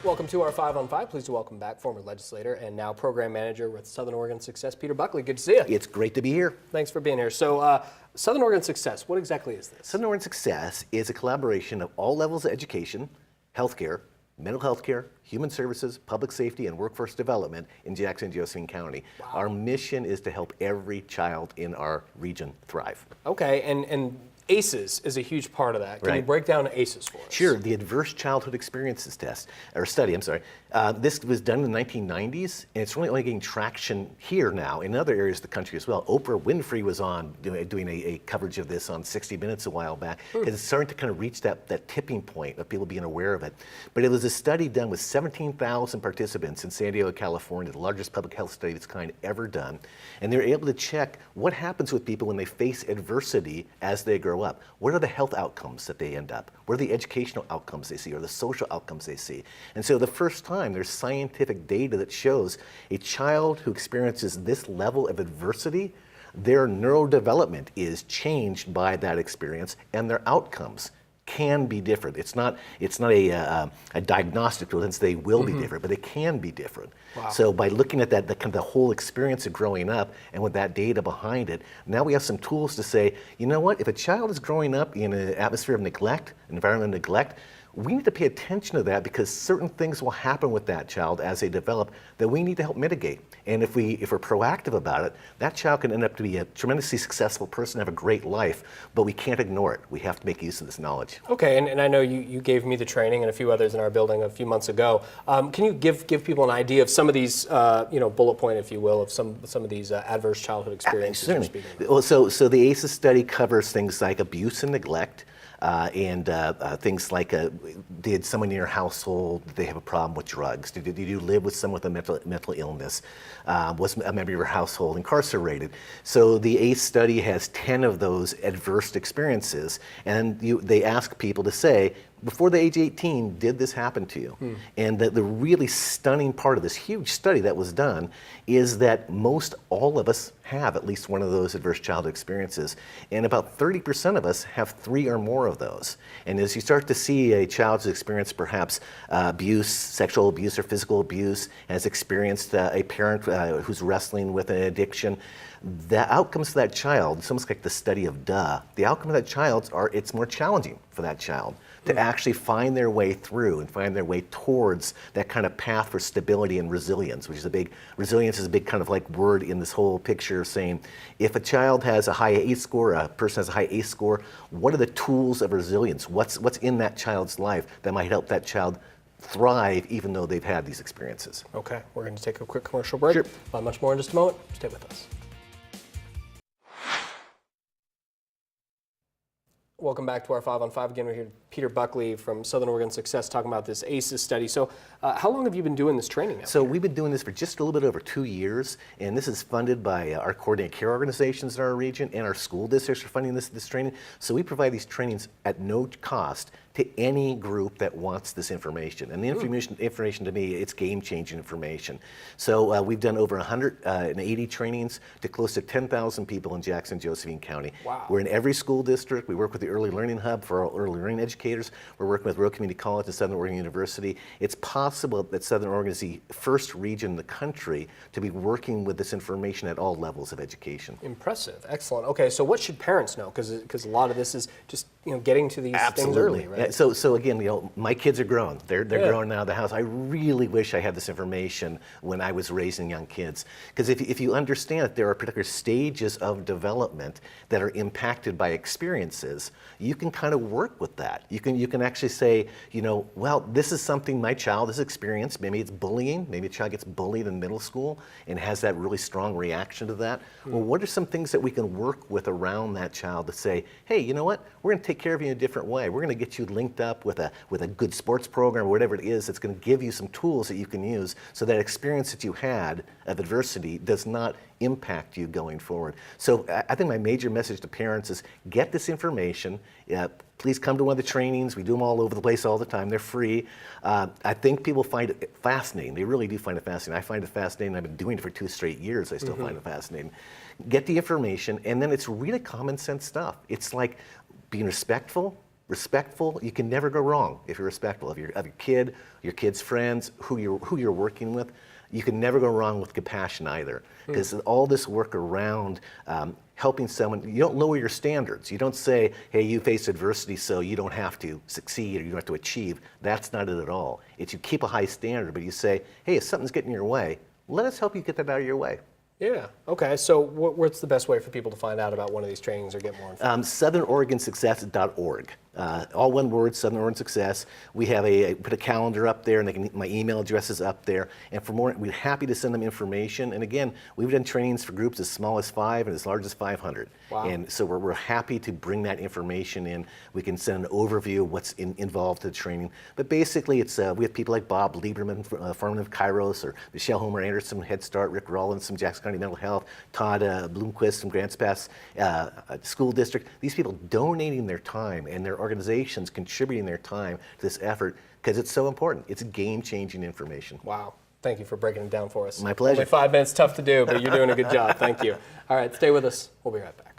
Welcome to our 5 on 5. Pleased to welcome back former legislator and now program manager with Southern Oregon Success, Peter Buckley. Good to see you. It's great to be here. Thanks for being here. So, Southern Oregon Success, what exactly is this? Southern Oregon Success is a collaboration of all levels of education, healthcare, mental health care, human services, public safety, and workforce development in Jackson and Josephine County. Wow. Our mission is to help every child in our region thrive. Okay, and ACEs is a huge part of that. Can you break down ACEs for us? Sure. The Adverse Childhood Experiences Test, or study, I'm sorry. This was done in the 1990s, and it's really only getting traction here now in other areas of the country as well. Oprah Winfrey was on doing a coverage of this on 60 Minutes a while back. It's starting to kind of reach that tipping point of people being aware of it. But it was a study done with 17,000 participants in San Diego, California, the largest public health study of its kind ever done. And they were able to check what happens with people when they face adversity as they grow up. What are the health outcomes that they end up? What are the educational outcomes they see or the social outcomes they see? And so the first time there's scientific data that shows a child who experiences this level of adversity, their neurodevelopment is changed by that experience and their outcomes can be different. It's not a diagnostic tool, since they will be different, but they can be different. Wow. So by looking at that, the whole experience of growing up and with that data behind it, now we have some tools to say, you know what, if a child is growing up in an atmosphere of neglect, an environment of neglect, we need to pay attention to that because certain things will happen with that child as they develop that we need to help mitigate. And if we're proactive about it, that child can end up to be a tremendously successful person, have a great life, but we can't ignore it. We have to make use of this knowledge. Okay, and I know you gave me the training and a few others in our building a few months ago. Can you give people an idea of some of these, bullet point, if you will, of some of these adverse childhood experiences you're speaking about? Well, so the ACEs study covers things like abuse and neglect, and things like, did someone in your household, did they have a problem with drugs? Did you live with someone with a mental illness? Was a member of your household incarcerated? So the ACE study has 10 of those adverse experiences, and they ask people to say, before the age 18, did this happen to you? And the really stunning part of this huge study that was done is that most all of us have at least one of those adverse childhood experiences, and about 30% of us have 3 or more of those. And as you start to see a child who's experienced perhaps abuse, sexual abuse or physical abuse, and has experienced a parent who's wrestling with an addiction, the outcomes for that child, it's almost like the study of the outcome of that child it's more challenging for that child to actually find their way through and find their way towards that kind of path for stability and resilience, resilience is a big kind of like word in this whole picture of saying, if a child has a high ACE score, a person has a high ACE score, what are the tools of resilience? What's in that child's life that might help that child thrive even though they've had these experiences? Okay, we're going to take a quick commercial break. Sure. Much more in just a moment. Stay with us. Welcome back to our 5 on 5. Again, we're here with Peter Buckley from Southern Oregon Success talking about this ACEs study. So how long have you been doing this training now? So we've been doing this for just a little bit over 2 years, and this is funded by our coordinated care organizations in our region, and our school districts are funding this training. So we provide these trainings at no cost to any group that wants this information. And the information to me, it's game-changing information. So we've done over 180 trainings to close to 10,000 people in Jackson, Josephine County. Wow. We're in every school district. We work with the Early Learning Hub for our early learning educators. We're working with Royal Community College and Southern Oregon University. It's possible that Southern Oregon is the first region in the country to be working with this information at all levels of education. Impressive, excellent. Okay, so what should parents know? Because a lot of this is just getting to these things early, right? Yeah, so again, my kids are grown. They're growing out of the house. I really wish I had this information when I was raising young kids, because if you understand that there are particular stages of development that are impacted by experiences, you can kind of work with that. You can actually say, well, this is something my child has experienced. Maybe it's bullying. Maybe a child gets bullied in middle school and has that really strong reaction to that. Well, what are some things that we can work with around that child to say, hey, you know what? We're going to take care of you in a different way. We're going to get you linked up with a good sports program or whatever it is that's going to give you some tools that you can use so that experience that you had of adversity does not impact you going forward. So I think my major message to parents is get this information. Please come to one of the trainings. We do them all over the place all the time. They're free. I think people find it fascinating. They really do find it fascinating. I find it fascinating. I've been doing it for 2 straight years. I still find it fascinating. Get the information, and then it's really common sense stuff. It's like being respectful, respectful, you can never go wrong if you're respectful of your kid, your kid's friends, who you're working with. You can never go wrong with compassion either, because all this work around helping someone, you don't lower your standards. You don't say, hey, you face adversity, so you don't have to succeed or you don't have to achieve. That's not it at all. It's you keep a high standard, but you say, hey, if something's getting in your way, let us help you get that out of your way. Yeah. Okay. So what's the best way for people to find out about one of these trainings or get more information? SouthernOregonSuccess.org. All one word, Southern Oregon Success. We have put a calendar up there, and my email address is up there. And for more, we're happy to send them information. And again, we've done trainings for groups as small as 5 and as large as 500. Wow. And so we're happy to bring that information in. We can send an overview of what's involved in the training. But basically, it's we have people like Bob Lieberman, Affirmative Kairos, or Michelle Homer Anderson, Head Start, Rick Rollins from Jackson County Mental Health, Todd Bloomquist from Grants Pass School District. These people donating their time and their organizations contributing their time to this effort because it's so important. It's game-changing information. Wow. Thank you for breaking it down for us. My pleasure. Only 5 minutes, tough to do, but you're doing a good job. Thank you. All right, stay with us. We'll be right back.